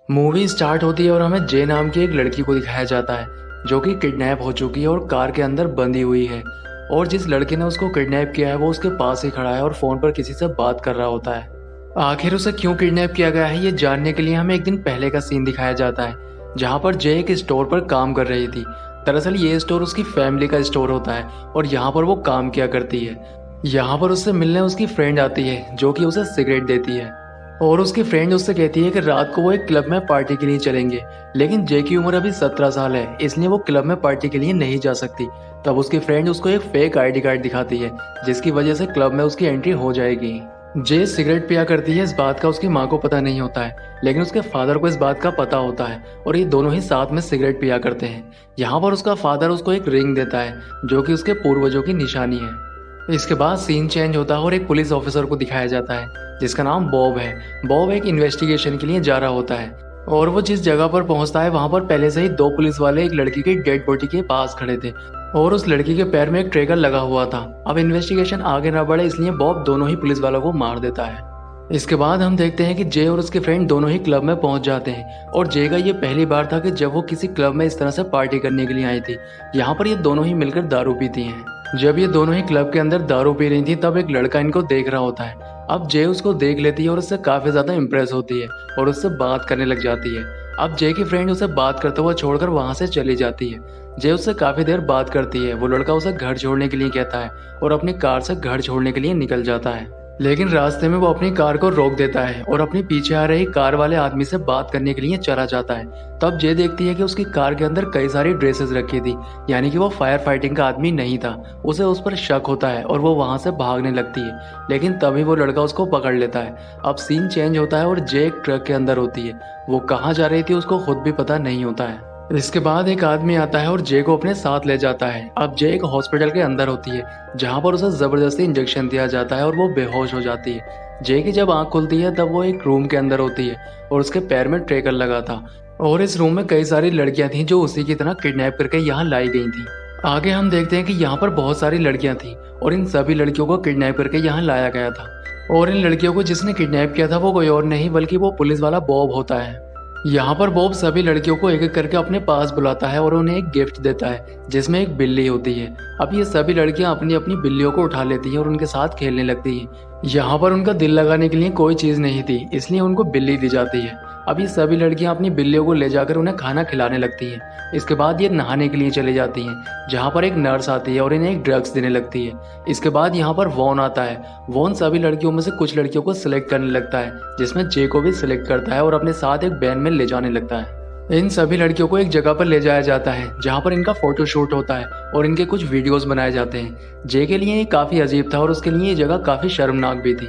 Movie start होती है और हमें जे नाम की एक लड़की को दिखाया जाता है जो कि किडनैप हो चुकी है और कार के अंदर बंधी हुई है। और जिस लड़के ने उसको किडनैप किया है वो उसके पास ही खड़ा है और फोन पर किसी से बात कर रहा होता है। आखिर उसे क्यों किडनैप किया गया है ये जानने के लिए हमें एक दिन पहले का सीन दिखाया जाता है जहाँ पर जे एक स्टोर पर काम कर रही थी। दरअसल ये स्टोर उसकी फैमिली का स्टोर होता है और यहाँ पर वो काम किया करती है। यहाँ पर उससे मिलने उसकी फ्रेंड आती है जो कि उसे सिगरेट देती है और उसकी फ्रेंड उससे कहती है कि रात को वो एक क्लब में पार्टी के लिए चलेंगे। लेकिन जे की उम्र अभी 17 साल है इसलिए वो क्लब में पार्टी के लिए नहीं जा सकती। तब उसकी फ्रेंड उसको एक फेक आईडी कार्ड दिखाती है जिसकी वजह से क्लब में उसकी एंट्री हो जाएगी। जे सिगरेट पिया करती है इस बात का उसकी माँ को पता नहीं होता है लेकिन उसके फादर को इस बात का पता होता है और ये दोनों ही साथ में सिगरेट पिया करते हैं। यहाँ पर उसका फादर उसको एक रिंग देता है जो कि उसके पूर्वजों की निशानी है। इसके बाद सीन चेंज होता है और एक पुलिस ऑफिसर को दिखाया जाता है जिसका नाम बॉब है। बॉब एक इन्वेस्टिगेशन के लिए जा रहा होता है और वो जिस जगह पर पहुंचता है वहां पर पहले से ही दो पुलिस वाले एक लड़की की डेड बॉडी के पास खड़े थे और उस लड़की के पैर में एक ट्रिगर लगा हुआ था। अब इन्वेस्टिगेशन आगे ना बढ़े इसलिए बॉब दोनों ही पुलिस वालों को मार देता है। इसके बाद हम देखते हैं कि जे और उसके फ्रेंड दोनों ही क्लब में पहुंच जाते हैं और जे का ये पहली बार था कि जब वो किसी क्लब में इस तरह से पार्टी करने के लिए आई थी। यहाँ पर ये दोनों ही मिलकर दारू पीती हैं। जब ये दोनों ही क्लब के अंदर दारू पी रही थी तब एक लड़का इनको देख रहा होता है। अब जे उसको देख लेती है और उससे काफी ज्यादा इम्प्रेस होती है और उससे बात करने लग जाती है। अब जे की फ्रेंड उसे बात करते हुए छोड़कर वहां से चली जाती है। जे उससे काफी देर बात करती है। वो लड़का उसे घर छोड़ने के लिए कहता है और अपनी कार से घर छोड़ने के लिए निकल जाता है लेकिन रास्ते में वो अपनी कार को रोक देता है और अपने पीछे आ रही कार वाले आदमी से बात करने के लिए चला जाता है। तब जे देखती है कि उसकी कार के अंदर कई सारी ड्रेसेस रखी थी यानी कि वो फायर फाइटिंग का आदमी नहीं था। उसे उस पर शक होता है और वो वहां से भागने लगती है लेकिन तभी वो लड़का उसको पकड़ लेता है। अब सीन चेंज होता है और जे एक ट्रक के अंदर होती है। वो कहाँ जा रही थी उसको खुद भी पता नहीं होता है। इसके बाद एक आदमी आता है और जे को अपने साथ ले जाता है। अब जे एक हॉस्पिटल के अंदर होती है जहाँ पर उसे जबरदस्ती इंजेक्शन दिया जाता है और वो बेहोश हो जाती है। जे की जब आंख खुलती है तब वो एक रूम के अंदर होती है और उसके पैर में ट्रेकर लगा था और इस रूम में कई सारी लड़कियां थीं जो उसी की तरह किडनैप करके यहाँ लाई गई थी। आगे हम देखते हैं कि यहाँ पर बहुत सारी लड़कियां थीं और इन सभी लड़कियों को किडनैप करके यहाँ लाया गया था और इन लड़कियों को जिसने किडनैप किया था वो कोई और नहीं बल्कि वो पुलिस वाला बॉब होता है। यहाँ पर बॉब सभी लड़कियों को एक एक करके अपने पास बुलाता है और उन्हें एक गिफ्ट देता है जिसमें एक बिल्ली होती है। अब ये सभी लड़कियां अपनी अपनी बिल्लियों को उठा लेती हैं और उनके साथ खेलने लगती हैं। यहाँ पर उनका दिल लगाने के लिए कोई चीज नहीं थी इसलिए उनको बिल्ली दी जाती है। अब ये सभी लड़कियां अपनी बिल्लियों को ले जाकर उन्हें खाना खिलाने लगती हैं। इसके बाद ये नहाने के लिए चली जाती हैं जहाँ पर एक नर्स आती है और इन्हें एक ड्रग्स देने लगती है। इसके बाद यहाँ पर वॉन आता है। वॉन सभी लड़कियों में से कुछ लड़कियों को सिलेक्ट करने लगता है जिसमें जे को भी सिलेक्ट करता है और अपने साथ एक वैन में ले जाने लगता है। इन सभी लड़कियों को एक जगह पर ले जाया जाता है जहाँ पर इनका फोटो शूट होता है और इनके कुछ वीडियोस बनाए जाते हैं। जे के लिए ये काफी अजीब था और उसके लिए ये जगह काफी शर्मनाक भी थी।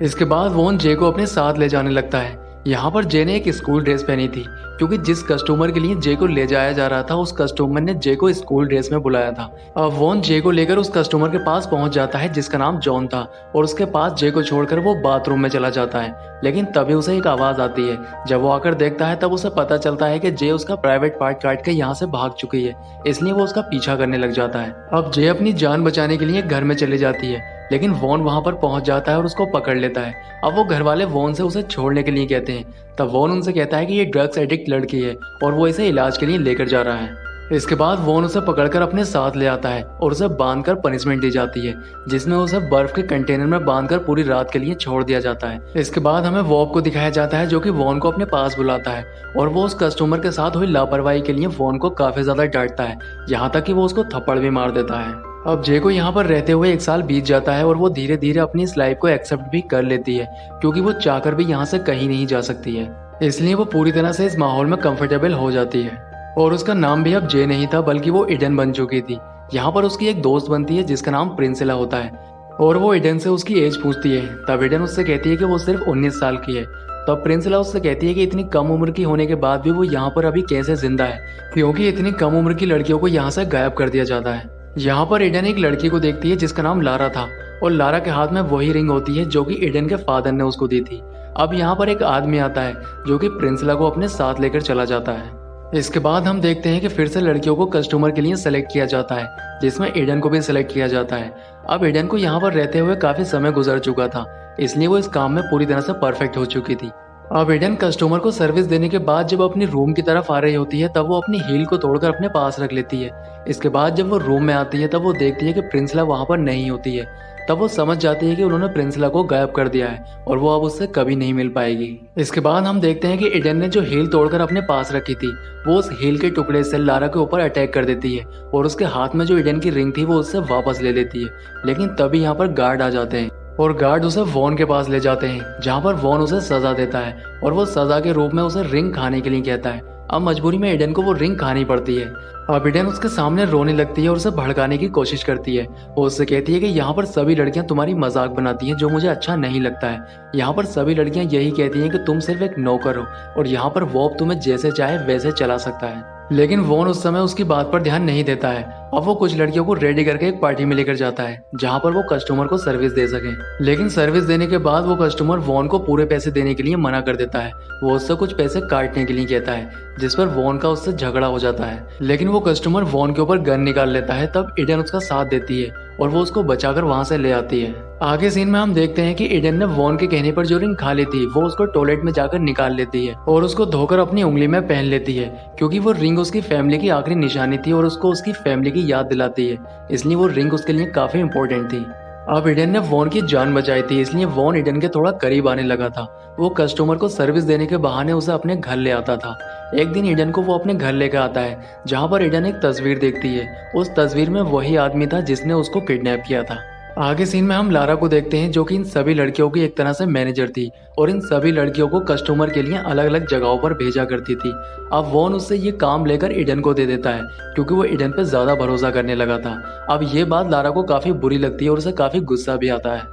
इसके बाद वॉन जे को अपने साथ ले जाने लगता है। यहाँ पर जे ने एक स्कूल ड्रेस पहनी थी क्योंकि जिस कस्टमर के लिए जे को ले जाया जा रहा था उस कस्टमर ने जे को स्कूल ड्रेस में बुलाया था। अब वॉन जे को लेकर उस कस्टमर के पास पहुंच जाता है जिसका नाम जॉन था और उसके पास जे को छोड़कर वो बाथरूम में चला जाता है लेकिन तभी उसे एक आवाज आती है। जब वो आकर देखता है तब उसे पता चलता है कि जे उसका प्राइवेट पार्ट काट के यहाँ से भाग चुकी है इसलिए वो उसका पीछा करने लग जाता है। अब जे अपनी जान बचाने के लिए घर में चली जाती है लेकिन वॉन वहां पर पहुंच जाता है और उसको पकड़ लेता है। अब वो घर वाले वॉन से उसे छोड़ने के लिए कहते हैं। तब वॉन उनसे कहता है कि ये ड्रग्स एडिक्ट लड़की है और वो इसे इलाज के लिए लेकर जा रहा है। इसके बाद वॉन उसे पकड़कर अपने साथ ले आता है और उसे बांधकर पनिशमेंट दी जाती है जिसमें उसे बर्फ के कंटेनर में बांधकर पूरी रात के लिए छोड़ दिया जाता है। इसके बाद हमें वॉब को दिखाया जाता है जो कि वॉन को अपने पास बुलाता है और वो उस कस्टमर के साथ हुई लापरवाही के लिए वॉन को काफी ज्यादा डांटता है यहाँ तक कि वो उसको थप्पड़ भी मार देता है। अब जे को यहाँ पर रहते हुए 1 साल बीत जाता है और वो धीरे धीरे अपनी इस लाइफ को एक्सेप्ट भी कर लेती है क्योंकि वो चाहकर भी यहाँ से कहीं नहीं जा सकती है इसलिए वो पूरी तरह से इस माहौल में कंफर्टेबल हो जाती है। और उसका नाम भी अब जे नहीं था बल्कि वो इडन बन चुकी थी। यहाँ पर उसकी एक दोस्त बनती है जिसका नाम प्रिंसिला होता है और वो इडन से उसकी एज पूछती है। तब इडन उससे कहती है कि वो सिर्फ 19 साल की है। तब प्रिंसिला उससे कहती है कि इतनी कम उम्र की होने के बाद भी वो यहाँ पर अभी कैसे जिंदा है क्योंकि इतनी कम उम्र की लड़कियों को यहाँ से गायब कर दिया जाता है। यहाँ पर इडन एक लड़की को देखती है जिसका नाम लारा था और लारा के हाथ में वही रिंग होती है जो कि इडन के फादर ने उसको दी थी। अब यहाँ पर एक आदमी आता है जो कि प्रिंसिला को अपने साथ लेकर चला जाता है। इसके बाद हम देखते हैं कि फिर से लड़कियों को कस्टमर के लिए सेलेक्ट किया जाता है जिसमें इडन को भी सिलेक्ट किया जाता है। अब इडन को यहाँ पर रहते हुए काफी समय गुजर चुका था इसलिए वो इस काम में पूरी तरह से परफेक्ट हो चुकी थी अब ईडन कस्टमर को सर्विस देने के बाद जब अपनी रूम की तरफ आ रही होती है तब वो अपनी हील को तोड़कर अपने पास रख लेती है। इसके बाद जब वो रूम में आती है तब वो देखती है कि प्रिंसला वहां पर नहीं होती है। तब वो समझ जाती है कि उन्होंने प्रिंसला को गायब कर दिया है और वो अब उससे कभी नहीं मिल पाएगी। इसके बाद हम देखते हैं कि ईडन ने जो हील तोड़कर अपने पास रखी थी वो उस हील के टुकड़े से लारा के ऊपर अटैक कर देती है और उसके हाथ में जो ईडन की रिंग थी वो उससे वापस ले लेती है। लेकिन तभी यहाँ पर गार्ड आ जाते हैं और गार्ड उसे वॉन के पास ले जाते हैं, जहाँ पर वॉन उसे सजा देता है और वो सजा के रूप में उसे रिंग खाने के लिए कहता है। अब मजबूरी में ईडन को वो रिंग खानी पड़ती है। अब ईडन उसके सामने रोने लगती है और उसे भड़काने की कोशिश करती है। वो उससे कहती है कि यहाँ पर सभी लड़कियां तुम्हारी मजाक बनाती हैं, जो मुझे अच्छा नहीं लगता है। यहाँ पर सभी लड़कियां यही कहती हैं कि तुम सिर्फ एक नौकर हो और यहाँ पर वो तुम्हें जैसे चाहे वैसे चला सकता है। लेकिन वॉन उस समय उसकी बात पर ध्यान नहीं देता है। अब वो कुछ लड़कियों को रेडी करके एक पार्टी में लेकर जाता है जहाँ पर वो कस्टमर को सर्विस दे सके। लेकिन सर्विस देने के बाद वो कस्टमर वॉन को पूरे पैसे देने के लिए मना कर देता है। वो उससे कुछ पैसे काटने के लिए कहता है, जिस पर वॉन का उससे झगड़ा हो जाता है। लेकिन वो कस्टमर वॉन के ऊपर गन निकाल लेता है। तब ईडन उसका साथ देती है और वो उसको बचाकर वहां से ले आती है। आगे सीन में हम देखते हैं कि ईडन ने वॉन के कहने पर जो रिंग खा ली थी वो उसको टॉयलेट में जाकर निकाल लेती है और उसको धोकर अपनी उंगली में पहन लेती है, क्योंकि वो रिंग उसकी फैमिली की आखिरी निशानी थी और उसको उसकी फैमिली की याद दिलाती है। इसलिए वो रिंग उसके लिए काफी इंपॉर्टेंट थी। अब ईडन ने वॉन की जान बचाई थी, इसलिए वॉन ईडन के थोड़ा करीब आने लगा था। वो कस्टमर को सर्विस देने के बहाने उसे अपने घर ले आता था। एक दिन ईडन को वो अपने घर लेकर आता है, जहाँ पर ईडन एक तस्वीर देखती है। उस तस्वीर में वही आदमी था जिसने उसको किडनैप किया था। आगे सीन में हम लारा को देखते हैं, जो कि इन सभी लड़कियों की एक तरह से मैनेजर थी और इन सभी लड़कियों को कस्टमर के लिए अलग अलग जगहों पर भेजा करती थी। अब वॉन उससे ये काम लेकर ईडन को दे देता है, क्योंकि वो ईडन पे ज्यादा भरोसा करने लगा था। अब ये बात लारा को काफी बुरी लगती है और उसे काफी गुस्सा भी आता है।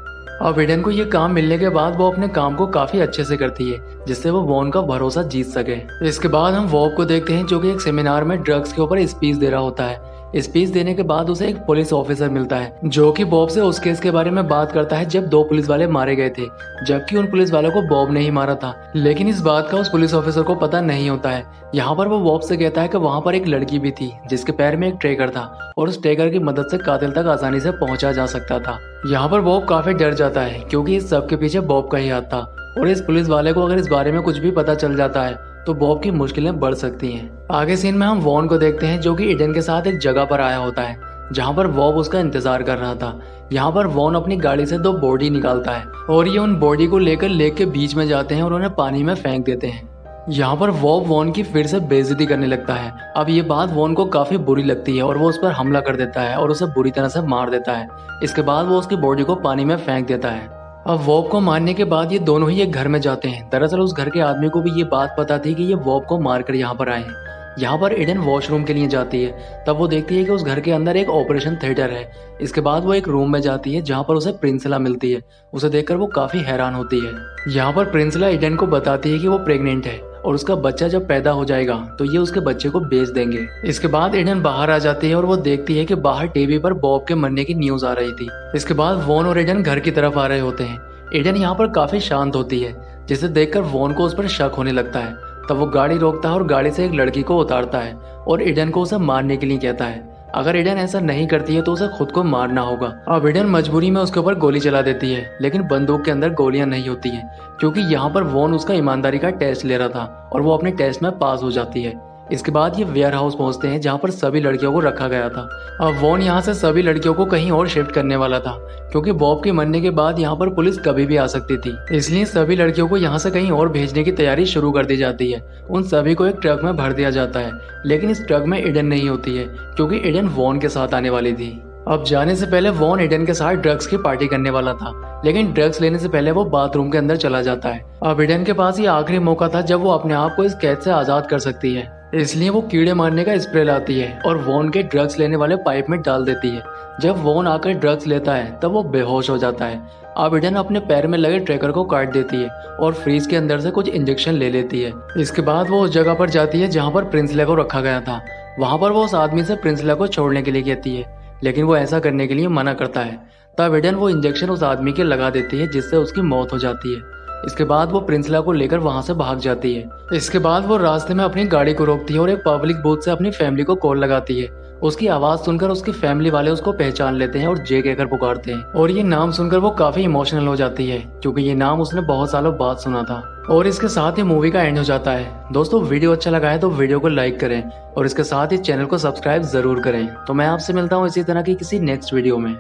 अब ईडन को ये काम मिलने के बाद वो अपने काम को काफी अच्छे से करती है, जिससे वो वॉन का भरोसा जीत सके। इसके बाद हम वॉब को देखते हैं, जो कि एक सेमिनार में ड्रग्स के ऊपर स्पीच दे रहा होता है। स्पीच देने के बाद उसे एक पुलिस ऑफिसर मिलता है, जो कि बॉब से उस केस के बारे में बात करता है जब 2 पुलिस वाले मारे गए थे, जबकि उन पुलिस वालों को बॉब ने ही मारा था। लेकिन इस बात का उस पुलिस ऑफिसर को पता नहीं होता है। यहाँ पर वो बॉब से कहता है कि वहाँ पर एक लड़की भी थी जिसके पैर में एक ट्रैकर था और उस ट्रैकर की मदद से कातिल तक आसानी से पहुंचा जा सकता था। यहाँ पर बॉब काफी डर जाता है, क्योंकि इस सब के पीछे बॉब का ही हाथ था और इस पुलिस वाले को अगर इस बारे में कुछ भी पता चल जाता है तो बॉब की मुश्किलें बढ़ सकती हैं। आगे सीन में हम वॉन को देखते हैं, जो कि ईडन के साथ एक जगह पर आया होता है जहाँ पर बॉब उसका इंतजार कर रहा था। यहाँ पर वॉन अपनी गाड़ी से 2 बॉडी निकालता है और ये उन बॉडी को लेकर लेक के बीच में जाते हैं और उन्हें पानी में फेंक देते हैं। यहाँ पर बॉब वॉन की फिर से बेइज्जती करने लगता है। अब ये बात वॉन को काफी बुरी लगती है और वो उस पर हमला कर देता है और उसे बुरी तरह से मार देता है। इसके बाद वो उसकी बॉडी को पानी में फेंक देता है। अब वॉब को मारने के बाद ये दोनों ही एक घर में जाते हैं। दरअसल उस घर के आदमी को भी ये बात पता थी कि ये वॉब को मारकर यहाँ पर आए हैं। यहाँ पर ईडन वॉशरूम के लिए जाती है, तब वो देखती है कि उस घर के अंदर एक ऑपरेशन थिएटर है। इसके बाद वो एक रूम में जाती है जहाँ पर उसे प्रिंसला मिलती है। उसे देखकर वो काफी हैरान होती है। यहाँ पर प्रिंसला ईडन को बताती है कि वो प्रेग्नेंट है और उसका बच्चा जब पैदा हो जाएगा तो ये उसके बच्चे को बेच देंगे। इसके बाद ईडन बाहर आ जाती है और वो देखती है कि बाहर टीवी पर बॉब के मरने की न्यूज आ रही थी। इसके बाद वॉन और ईडन घर की तरफ आ रहे होते हैं। ईडन यहाँ पर काफी शांत होती है, जिसे देखकर वॉन को उस पर शक होने लगता है। तब वो गाड़ी रोकता है और गाड़ी से एक लड़की को उतारता है और ईडन को उसे मारने के लिए कहता है। अगर ईडन ऐसा नहीं करती है तो उसे खुद को मारना होगा। अब ईडन मजबूरी में उसके ऊपर गोली चला देती है, लेकिन बंदूक के अंदर गोलियां नहीं होती हैं, क्योंकि यहाँ पर वॉन उसका ईमानदारी का टेस्ट ले रहा था और वो अपने टेस्ट में पास हो जाती है। इसके बाद ये वेयर हाउस पहुंचते हैं जहाँ पर सभी लड़कियों को रखा गया था। अब वॉन यहाँ से सभी लड़कियों को कहीं और शिफ्ट करने वाला था, क्योंकि बॉब के मरने के बाद यहाँ पर पुलिस कभी भी आ सकती थी। इसलिए सभी लड़कियों को यहाँ से कहीं और भेजने की तैयारी शुरू कर दी जाती है। उन सभी को एक ट्रक में भर दिया जाता है, लेकिन इस ट्रक में ईडन नहीं होती है, क्योंकि ईडन वॉन के साथ आने वाली थी। अब जाने से पहले वॉन ईडन के साथ ड्रग्स की पार्टी करने वाला था, लेकिन ड्रग्स लेने से पहले वो बाथरूम के अंदर चला जाता है। अब ईडन के पास ये आखिरी मौका था जब वो अपने आप को इस कैद से आजाद कर सकती है, इसलिए वो कीड़े मारने का स्प्रे लाती है और वॉन के ड्रग्स लेने वाले पाइप में डाल देती है। जब वॉन आकर ड्रग्स लेता है तब वो बेहोश हो जाता है। अब ईडन अपने पैर में लगे ट्रैकर को काट देती है और फ्रीज के अंदर से कुछ इंजेक्शन ले लेती है। इसके बाद वो उस जगह पर जाती है जहाँ पर प्रिंसला को रखा गया था। वहाँ पर वो उस आदमी से प्रिंसला को छोड़ने के लिए कहती है, लेकिन वो ऐसा करने के लिए मना करता है। तब ईडन वो इंजेक्शन उस आदमी के लगा देती है, जिससे उसकी मौत हो जाती है। इसके बाद वो प्रिंसला को लेकर वहां से भाग जाती है। इसके बाद वो रास्ते में अपनी गाड़ी को रोकती है और एक पब्लिक बूथ से अपनी फैमिली को कॉल लगाती है। उसकी आवाज सुनकर उसकी फैमिली वाले उसको पहचान लेते हैं और जे कहकर पुकारते हैं, और ये नाम सुनकर वो काफी इमोशनल हो जाती है, क्योंकि ये नाम उसने बहुत सालों बाद सुना था। और इसके साथ ही मूवी का एंड हो जाता है। दोस्तों वीडियो अच्छा लगा है तो वीडियो को लाइक करें और इसके साथ ही चैनल को सब्सक्राइब ज़रूर करें। तो मैं आपसे मिलता हूँ इसी तरह की किसी नेक्स्ट वीडियो में।